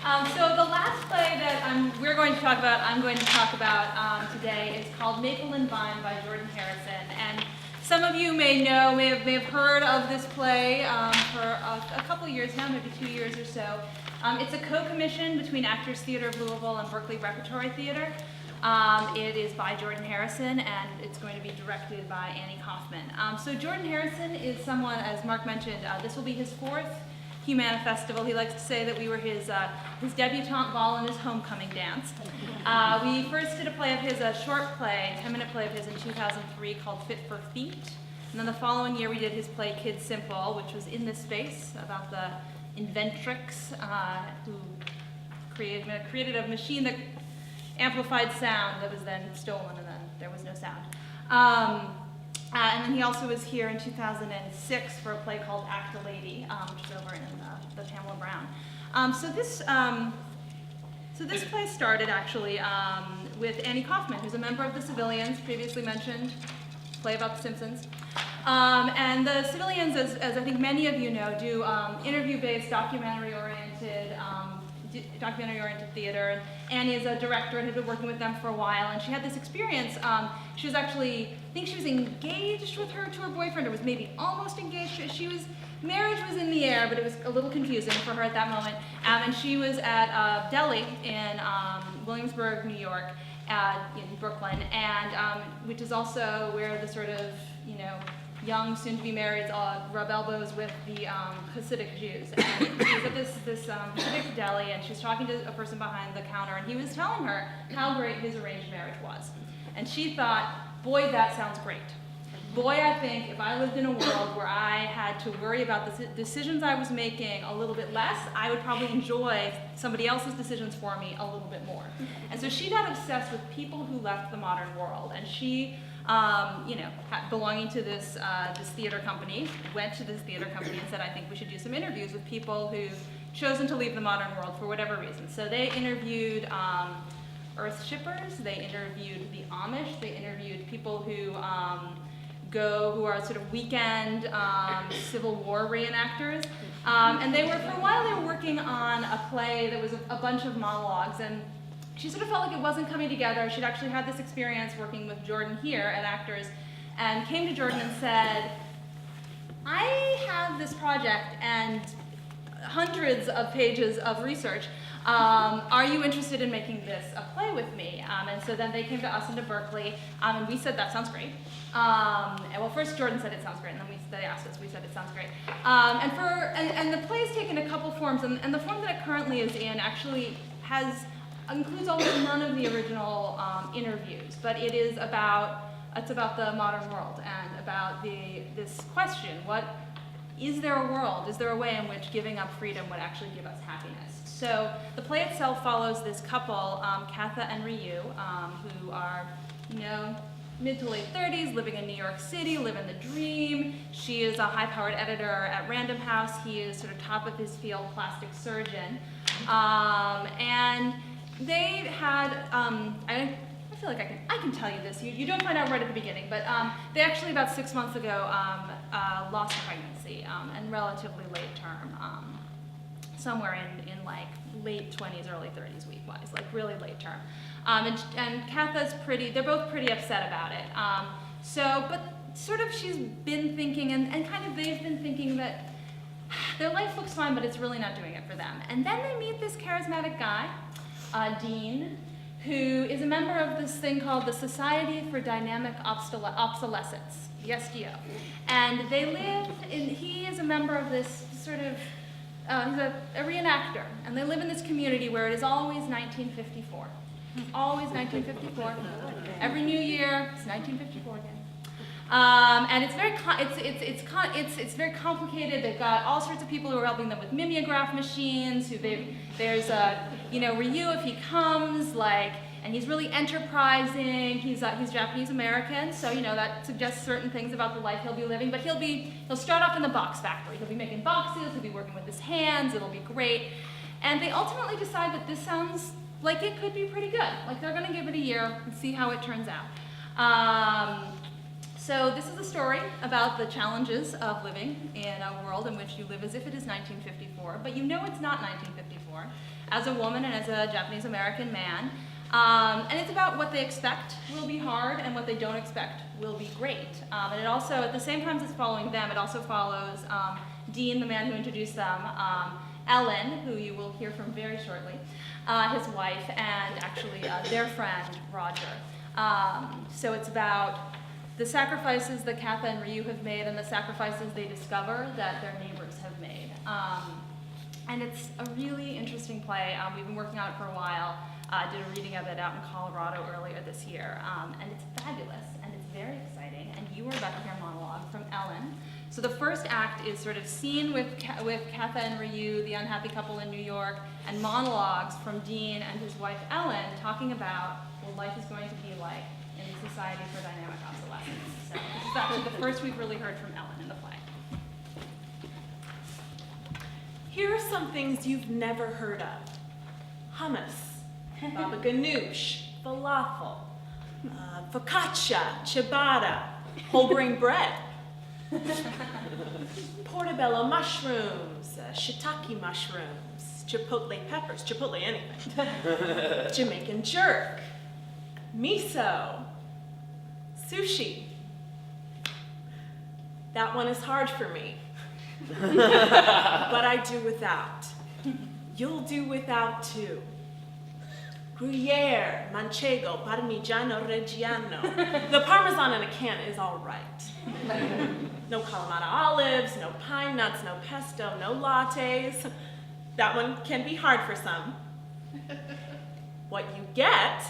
So the last play that I'm going to talk about today is called Maple and Vine by Jordan Harrison. And some of you may have heard of this play for a couple years now, maybe 2 years or so. It's a co-commission between Actors Theatre of Louisville and Berkeley Repertory Theatre. It is by Jordan Harrison, and it's going to be directed by Annie Kaufman. So Jordan Harrison is someone, as Mark mentioned, this will be his fourth Humana Festival. He likes to say that we were his debutante ball and his homecoming dance. We first did a play of his, a short play, 10-minute play of his in 2003 called Fit for Feet. And then the following year we did his play Kid Simple, which was in this space about the inventrix who created a machine that amplified sound that was then stolen, and then there was no sound. And then he also was here in 2006 for a play called Act a Lady, which is over in the Pamela Brown. So this play started actually with Annie Kaufman, who's a member of the Civilians, previously mentioned, play about the Simpsons. And the Civilians, as I think many of you know, do interview-based, documentary-oriented theater. And Annie is a director and had been working with them for a while, and she had this experience. She was actually, I think she was engaged to her boyfriend, or was maybe almost engaged. Marriage was in the air, but it was a little confusing for her at that moment. And she was at a deli in Williamsburg, New York, in Brooklyn, and which is also where the sort of, young, soon-to-be marrieds rub elbows with the Hasidic Jews. And she was at this Hasidic deli, and she's talking to a person behind the counter, and he was telling her how great his arranged marriage was. And she thought, boy, that sounds great. Boy, I think if I lived in a world where I had to worry about the decisions I was making a little bit less, I would probably enjoy somebody else's decisions for me a little bit more. And so she got obsessed with people who left the modern world, and she belonging to this theater company, went to this theater company and said, I think we should do some interviews with people who've chosen to leave the modern world for whatever reason. So they interviewed Earth Shippers, they interviewed the Amish, they interviewed people who are sort of weekend Civil War reenactors. And for a while they were working on a play that was a bunch of monologues, and she sort of felt like it wasn't coming together. She'd actually had this experience working with Jordan here at Actors, and came to Jordan and said, I have this project and hundreds of pages of research. Are you interested in making this a play with me? And so then they came to us into Berkeley, and we said, that sounds great. Well, first Jordan said it sounds great, and then they asked us, we said it sounds great. And the play has taken a couple forms, and the form that it currently is in actually includes almost none of the original interviews, but it's about the modern world and about this question: is there a world? Is there a way in which giving up freedom would actually give us happiness? So the play itself follows this couple, Katha and Ryu, who are, mid to late 30s, living in New York City, living the dream. She is a high-powered editor at Random House. He is sort of top of his field plastic surgeon, and they had, I feel like I can tell you this. You don't find out right at the beginning, but they actually about 6 months ago lost pregnancy, and relatively late term, somewhere in like late 20s, early 30s week-wise, like really late term. And Katha's they're both pretty upset about it. But sort of she's been thinking, and kind of they've been thinking that their life looks fine, but it's really not doing it for them. And then they meet this charismatic guy, Dean, who is a member of this thing called the Society for Dynamic Obsolescence, the SDO. And he is a member of this sort of, he's a reenactor, and they live in this community where it is always 1954. Always 1954. Every new year, it's 1954 again. And it's very complicated. They've got all sorts of people who are helping them with mimeograph machines. There's Ryu, if he comes, and he's really enterprising. He's Japanese American, so that suggests certain things about the life he'll be living. But he'll start off in the box factory. He'll be making boxes. He'll be working with his hands. It'll be great. And they ultimately decide that this sounds like it could be pretty good. Like they're going to give it a year and see how it turns out. So this is a story about the challenges of living in a world in which you live as if it is 1954, but you know it's not 1954, as a woman and as a Japanese American man. And it's about what they expect will be hard and what they don't expect will be great. And it also, at the same time as it's following them, it also follows Dean, the man who introduced them, Ellen, who you will hear from very shortly, his wife, and actually their friend, Roger. So it's about the sacrifices that Katha and Ryu have made and the sacrifices they discover that their neighbors have made. And it's a really interesting play. We've been working on it for a while. Did a reading of it out in Colorado earlier this year. And it's fabulous, and it's very exciting. And you are about to hear a monologue from Ellen. So the first act is sort of scene with Katha and Ryu, the unhappy couple in New York, and monologues from Dean and his wife Ellen talking about what life is going to be like in the Society for Dynamic Obsolescence. So this is actually the first we've really heard from Ellen in the play. Here are some things you've never heard of. Hummus, baba ganoush, falafel, focaccia, ciabatta, whole grain bread, portobello mushrooms, shiitake mushrooms, chipotle peppers, chipotle anything, Jamaican jerk, miso, sushi. That one is hard for me, but I do without. You'll do without too. Gruyere, Manchego, Parmigiano Reggiano. The Parmesan in a can is all right. No Kalamata olives, no pine nuts, no pesto, no lattes. That one can be hard for some. What you get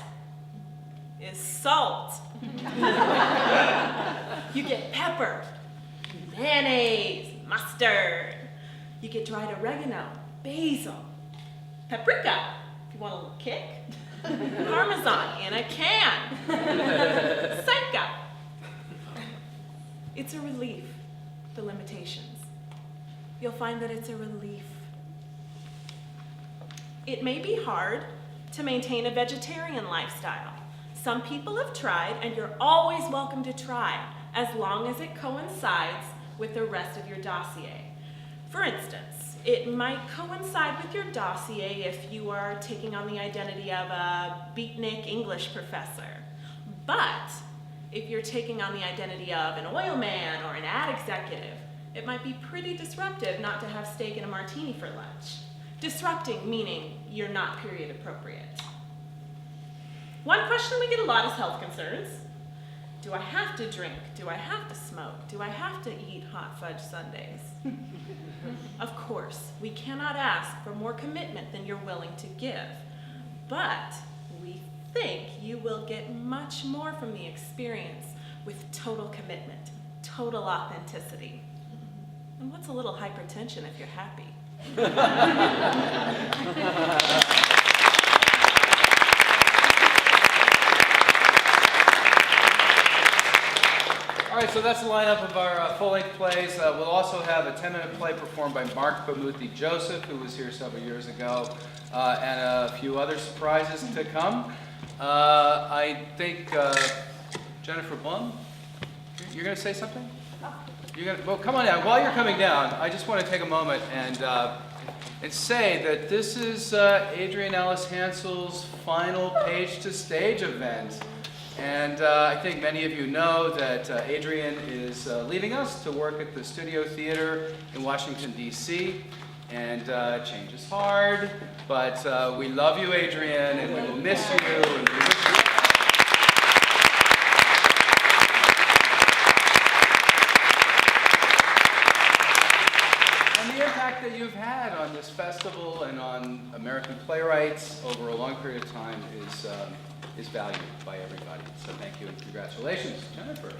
is salt. You get pepper, mayonnaise, mustard. You get dried oregano, basil, paprika, if you want a little kick. Parmesan in a can. Psycho. It's a relief, the limitations. You'll find that it's a relief. It may be hard to maintain a vegetarian lifestyle. Some people have tried, and you're always welcome to try, as long as it coincides with the rest of your dossier. For instance, it might coincide with your dossier if you are taking on the identity of a beatnik English professor. But if you're taking on the identity of an oil man or an ad executive, it might be pretty disruptive not to have steak and a martini for lunch. Disrupting meaning you're not period appropriate. One question we get a lot is health concerns. Do I have to drink? Do I have to smoke? Do I have to eat hot fudge sundaes? Of course, we cannot ask for more commitment than you're willing to give, but we think you will get much more from the experience with total commitment, total authenticity. And what's a little hypertension if you're happy? All right, so that's the lineup of our full-length plays. We'll also have a 10-minute play performed by Mark Bamuthi Joseph, who was here several years ago, and a few other surprises to come. I think Jennifer Blum, you're going to say something? Well, come on down. While you're coming down, I just want to take a moment and say that this is Adrienne Ellis Hansel's final Page to Stage event. And I think many of you know that Adrienne is leaving us to work at the Studio Theater in Washington, D.C. And change is hard, but we love you, Adrienne, and we will miss you. And we wish you and the impact that you've had on this festival and on American playwrights over a long period of time is valued by everybody. So thank you and congratulations. Jennifer.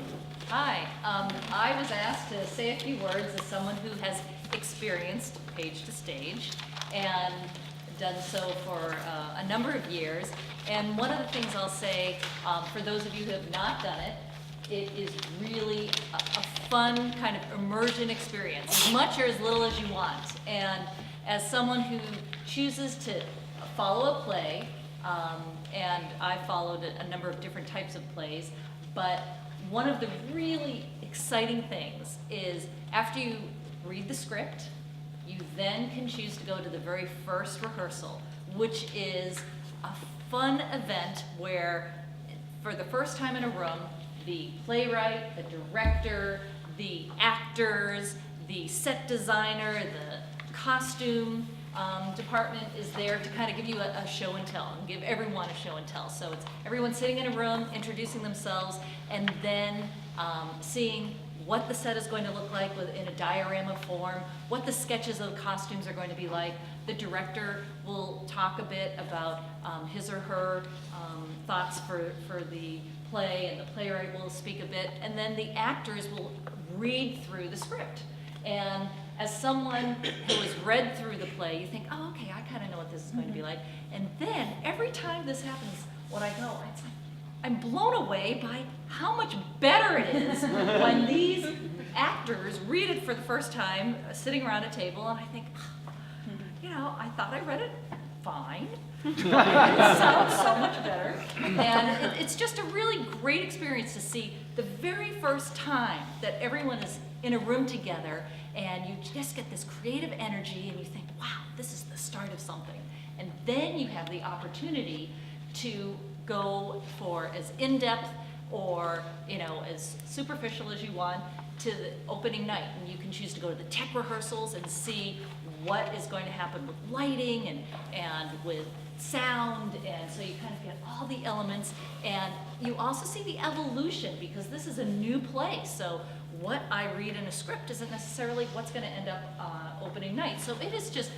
Hi. I was asked to say a few words as someone who has experienced Page to Stage and done so for a number of years. And one of the things I'll say, for those of you who have not done it, it is really a fun kind of immersion experience, as much or as little as you want. And as someone who chooses to follow a play, and I followed a number of different types of plays, but one of the really exciting things is after you read the script, you then can choose to go to the very first rehearsal, which is a fun event where, for the first time in a room, the playwright, the director, the actors, the set designer, the costume department is there to kind of give you a show and tell, and give everyone a show and tell. So it's everyone sitting in a room, introducing themselves, and then seeing what the set is going to look like in a diorama form, what the sketches of the costumes are going to be like. The director will talk a bit about his or her thoughts for the play, and the playwright will speak a bit, and then the actors will read through the script. And as someone who has read through the play, you think, oh, okay, I kind of know what this is going to be like. And then every time this happens, when I go, it's like, I'm blown away by how much better it is when these actors read it for the first time, sitting around a table, and I think, you know, I thought I read it fine. It sounds so much better. And it's just a really great experience to see the very first time that everyone is in a room together, and you just get this creative energy, and you think, wow, this is the start of something. And then you have the opportunity to go for as in-depth or, you know, as superficial as you want to the opening night. And you can choose to go to the tech rehearsals and see what is going to happen with lighting and with sound, and so you kind of get all the elements, and you also see the evolution, because this is a new play, so what I read in a script isn't necessarily what's going to end up opening night. So it is just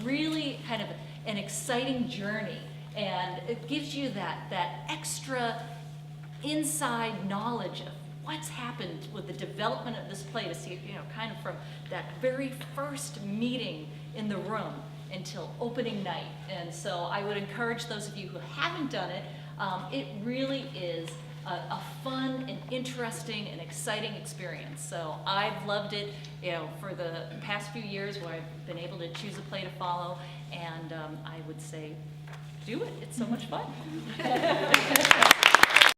really kind of an exciting journey, and it gives you that extra inside knowledge of what's happened with the development of this play, to see it, you know, kind of from that very first meeting in the room until opening night. And so I would encourage those of you who haven't done it, it really is a fun and interesting and exciting experience. So I've loved it, you know, for the past few years where I've been able to choose a play to follow, and I would say, do it. It's so much fun.